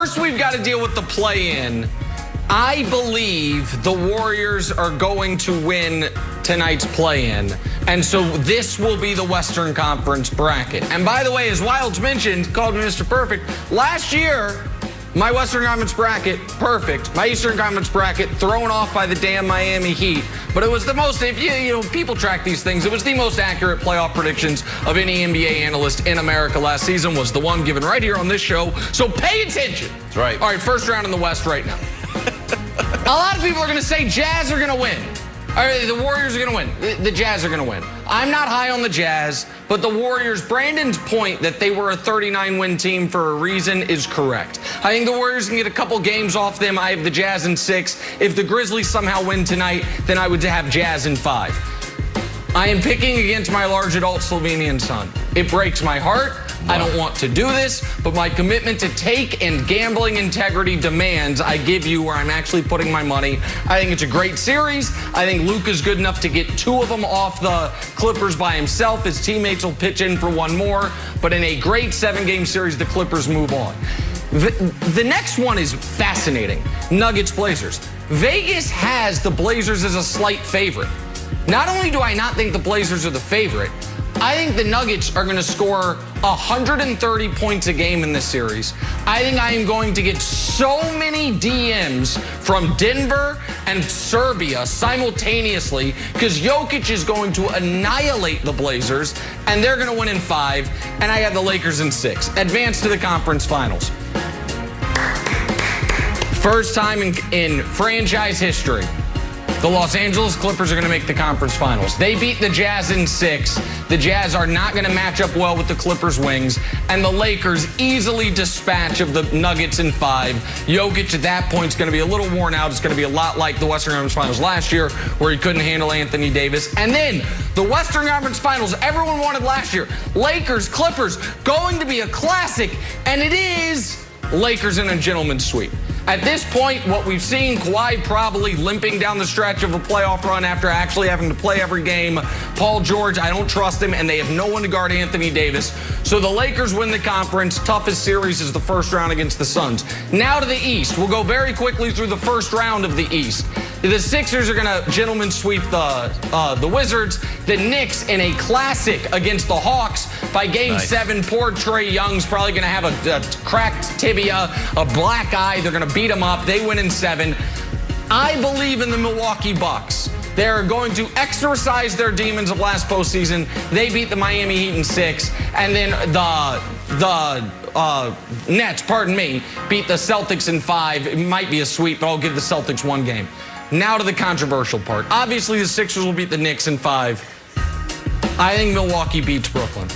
First, we've got to deal with the play-in. I believe the Warriors are going to win tonight's play-in. And so this will be the Western Conference bracket. And by the way, as Wilds mentioned, called me Mr. Perfect, last year, my Western Conference bracket, perfect. My Eastern Conference bracket, thrown off by the damn Miami Heat. But it was the most, if you know, people track these things, it was the most accurate playoff predictions of any NBA analyst in America last season, was the one given right here on this show. So pay attention. That's right. All right, first round in the West right now. A lot of people are going to say Jazz are going to win. All right, the Warriors are going to win. The Jazz are going to win. I'm not high on the Jazz, but the Warriors, Brandon's point that they were a 39-win team for a reason is correct. I think the Warriors can get a couple games off them. I have the Jazz in 6. If the Grizzlies somehow win tonight, then I would have Jazz in 5. I am picking against my large adult Slovenian son. It breaks my heart. I don't want to do this, but my commitment to take and gambling integrity demands I give you where I'm actually putting my money. I think it's a great series. I think Luka's good enough to get 2 of them off the Clippers by himself. His teammates will pitch in for 1 more, but in a great 7-game series, the Clippers move on. The next one is fascinating. Nuggets-Blazers. Vegas has the Blazers as a slight favorite. Not only do I not think the Blazers are the favorite, I think the Nuggets are going to score 130 points a game in this series. I think I am going to get so many DMs from Denver and Serbia simultaneously because Jokic is going to annihilate the Blazers, and they're going to win in 5, and I have the Lakers in 6. Advance to the conference finals. First time in franchise history, the Los Angeles Clippers are going to make the conference finals. They beat the Jazz in 6. The Jazz are not going to match up well with the Clippers' wings. And the Lakers easily dispatch of the Nuggets in 5. Jokic at that point is going to be a little worn out. It's going to be a lot like the Western Conference Finals last year where he couldn't handle Anthony Davis. And then the Western Conference Finals everyone wanted last year. Lakers, Clippers, going to be a classic. And it is Lakers in a gentleman's sweep. At this point, what we've seen, Kawhi probably limping down the stretch of a playoff run after actually having to play every game. Paul George, I don't trust him, and they have no one to guard Anthony Davis. So the Lakers win the conference. Toughest series is the first round against the Suns. Now to the East. We'll go very quickly through the first round of the East. The Sixers are going to gentlemen sweep the Wizards. The Knicks in a classic against the Hawks. By Game 7, poor Trae Young's probably going to have a cracked tibia, a black eye. They're going to beat him up. They win in 7. I believe in the Milwaukee Bucks. They're going to exorcise their demons of last postseason. They beat the Miami Heat in 6. And then the Nets, pardon me, beat the Celtics in 5. It might be a sweep, but I'll give the Celtics 1 game. Now to the controversial part. Obviously, the Sixers will beat the Knicks in 5. I think Milwaukee beats Brooklyn.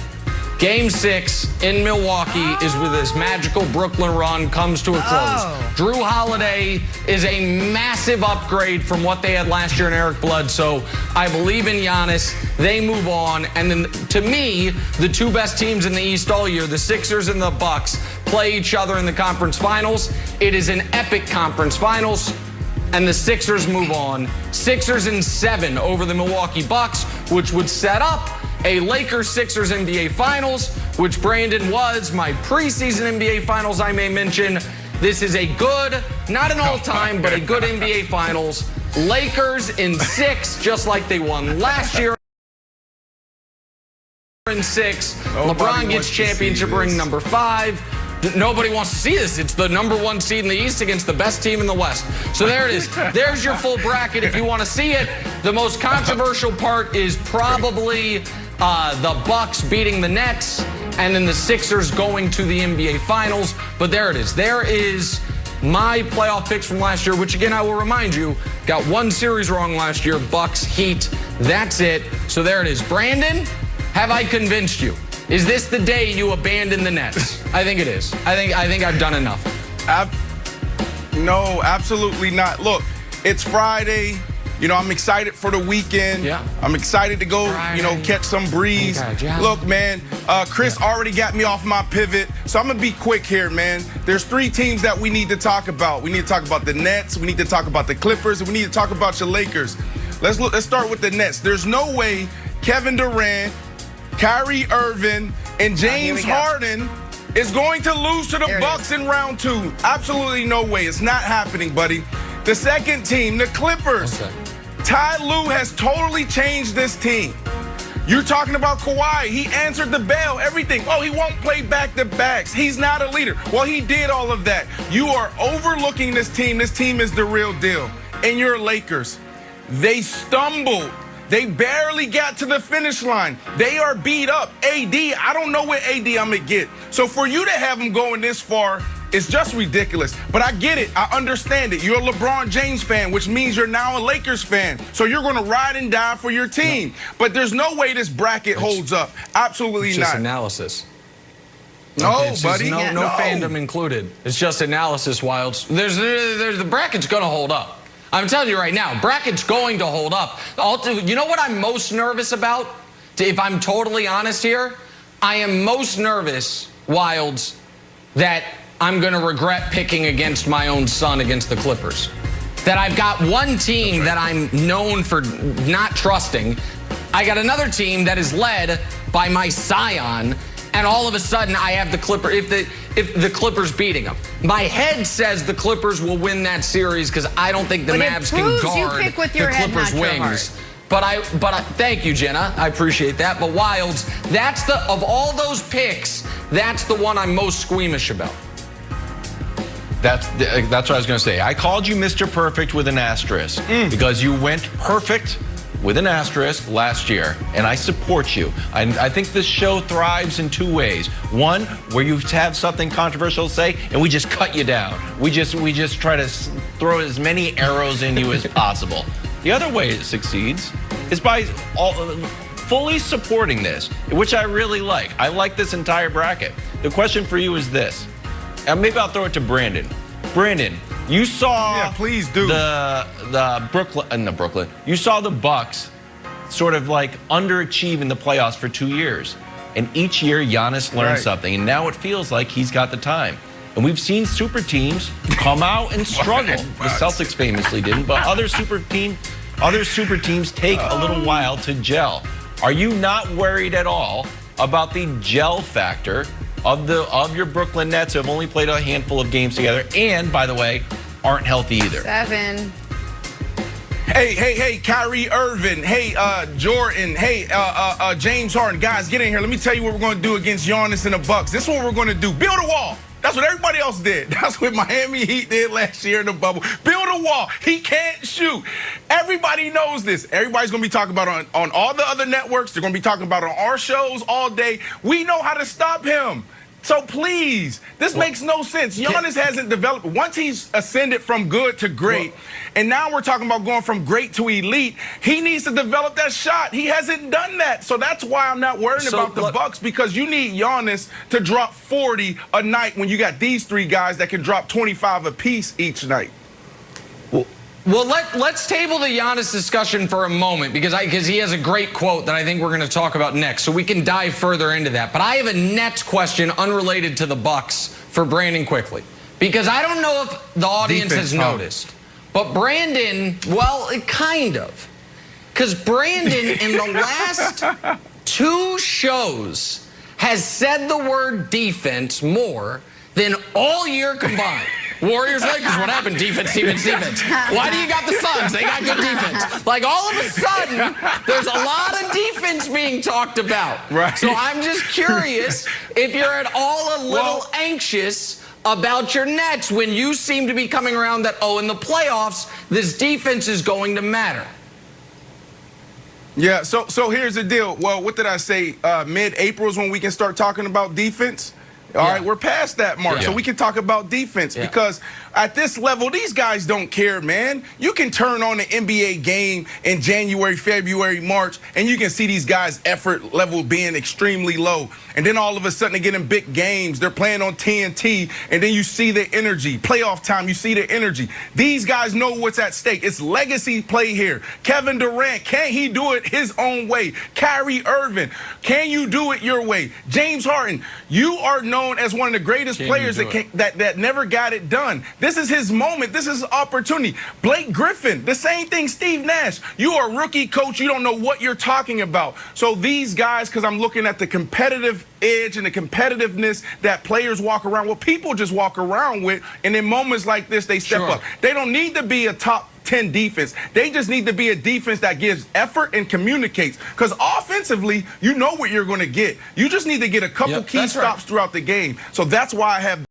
Game 6 in Milwaukee is where this magical Brooklyn run comes to a close. Drew Holiday is a massive upgrade from what they had last year in Eric Bledsoe. I believe in Giannis. They move on. And then, to me, the 2 best teams in the East all year, the Sixers and the Bucks, play each other in the conference finals. It is an epic conference finals. And the Sixers move on. Sixers in 7 over the Milwaukee Bucks, which would set up a Lakers-Sixers NBA Finals, which, Brandon, was my preseason NBA Finals, I may mention. This is a good, not an all-time, but a good NBA Finals. Lakers in 6, just like they won last year in 6. LeBron gets championship ring number 5. Nobody wants to see this. It's the number 1 seed in the East against the best team in the West. So there it is. There's your full bracket if you want to see it. The most controversial part is probably the Bucks beating the Nets and then the Sixers going to the NBA Finals. But there it is. There is my playoff picks from last year, which, again, I will remind you, got 1 series wrong last year, Bucks, Heat. That's it. So there it is. Brandon, have I convinced you? Is this the day you abandon the Nets? I think it is. I think I've done enough. No, absolutely not. Look, it's Friday. You know, I'm excited for the weekend. Yeah. I'm excited to go, you know, catch some breeze. Look, man, Chris already got me off my pivot, so I'm going to be quick here, man. There's 3 teams that we need to talk about. We need to talk about the Nets, we need to talk about the Clippers, and we need to talk about your Lakers. Let's start with the Nets. There's no way Kevin Durant, Kyrie Irving, and James Harden is going to lose to the Bucks in round 2. Absolutely no way. It's not happening, buddy. The second team, the Clippers. Okay. Ty Lue has totally changed this team. You're talking about Kawhi. He answered the bell, everything. Oh, he won't play back-to-backs. He's not a leader. Well, he did all of that. You are overlooking this team. This team is the real deal. And your Lakers, they stumbled. They barely got to the finish line. They are beat up. AD, I don't know what AD I'm going to get. So for you to have him going this far, it's just ridiculous. But I get it. I understand it. You're a LeBron James fan, which means you're now a Lakers fan. So you're going to ride and die for your team. No. But there's no way this bracket holds up. Absolutely it's not. Just analysis. No, it's buddy. No fandom included. It's just analysis, Wilds. The bracket's going to hold up. I'm telling you right now, bracket's going to hold up. You know what I'm most nervous about? If I'm totally honest here, I am most nervous, Wilds, that I'm going to regret picking against my own son against the Clippers. That I've got one team that I'm known for not trusting. I got another team that is led by my scion, and all of a sudden I have the Clippers. If the Clippers beating them, my head says the Clippers will win that series because I don't think the Mavs can guard the Clippers' wings. But I thank you, Jenna. I appreciate that. But Wilds, that's of all those picks, that's the one I'm most squeamish about. That's what I was going to say. I called you Mr. Perfect with an asterisk because you went perfect with an asterisk last year, and I support you. I think this show thrives in two ways. One, where you have something controversial to say, and we just cut you down. We just try to throw as many arrows in you as possible. The other way it succeeds is by fully supporting this, which I really like. I like this entire bracket. The question for you is this, and maybe I'll throw it to Brandon. Brandon, you saw please do. Brooklyn. You saw the Bucks sort of like underachieve in the playoffs for 2 years. And each year Giannis learned something, and now it feels like he's got the time. And we've seen super teams come out and struggle. The Celtics famously didn't, but other super teams take a little while to gel. Are you not worried at all about the gel factor of your Brooklyn Nets who have only played a handful of games together and, by the way, aren't healthy either? 7. Hey, Kyrie Irving. Hey, Jordan. Hey, James Harden. Guys, get in here. Let me tell you what we're going to do against Giannis and the Bucks. This is what we're going to do. Build a wall. That's what everybody else did. That's what Miami Heat did last year in the bubble. Build a wall. He can't shoot. Everybody knows this. Everybody's going to be talking about it on all the other networks. They're going to be talking about it on our shows all day. We know how to stop him. So please, this makes no sense. Giannis hasn't developed. Once he's ascended from good to great, and now we're talking about going from great to elite, he needs to develop that shot. He hasn't done that. So that's why I'm not worried about the Bucks, because you need Giannis to drop 40 a night when you got these three guys that can drop 25 apiece each night. Well, let's table the Giannis discussion for a moment because he has a great quote that I think we're going to talk about next, so we can dive further into that. But I have a Nets question unrelated to the Bucks for Brandon quickly, because I don't know if the audience has noticed, but Brandon, well, kind of, because Brandon in the last 2 shows has said the word defense more than all year combined. Warriors, Lakers, what happened? Defense. Why do you got the Suns? They got good defense. Like, all of a sudden, there's a lot of defense being talked about. Right. So I'm just curious if you're at all a little anxious about your Nets when you seem to be coming around that, in the playoffs, this defense is going to matter. Yeah, so here's the deal. Well, what did I say? Mid-April is when we can start talking about defense. All right, we're past that mark, so we can talk about defense because at this level, these guys don't care, man. You can turn on an NBA game in January, February, March, and you can see these guys' effort level being extremely low. And then all of a sudden, they get in big games. They're playing on TNT, and then you see the energy. Playoff time, you see the energy. These guys know what's at stake. It's legacy play here. Kevin Durant, can he do it his own way? Kyrie Irving, can you do it your way? James Harden, you are known known as one of the greatest players that never got it done. This is his moment. This is his opportunity. Blake Griffin, the same thing. Steve Nash, you are a rookie coach. You don't know what you're talking about. So these guys, because I'm looking at the competitive edge and the competitiveness that players walk around with, people just walk around with, and in moments like this, they step up. They don't need to be a top 10 defense. They just need to be a defense that gives effort and communicates. Because offensively, you know what you're going to get. You just need to get a couple key stops throughout the game. So that's why I have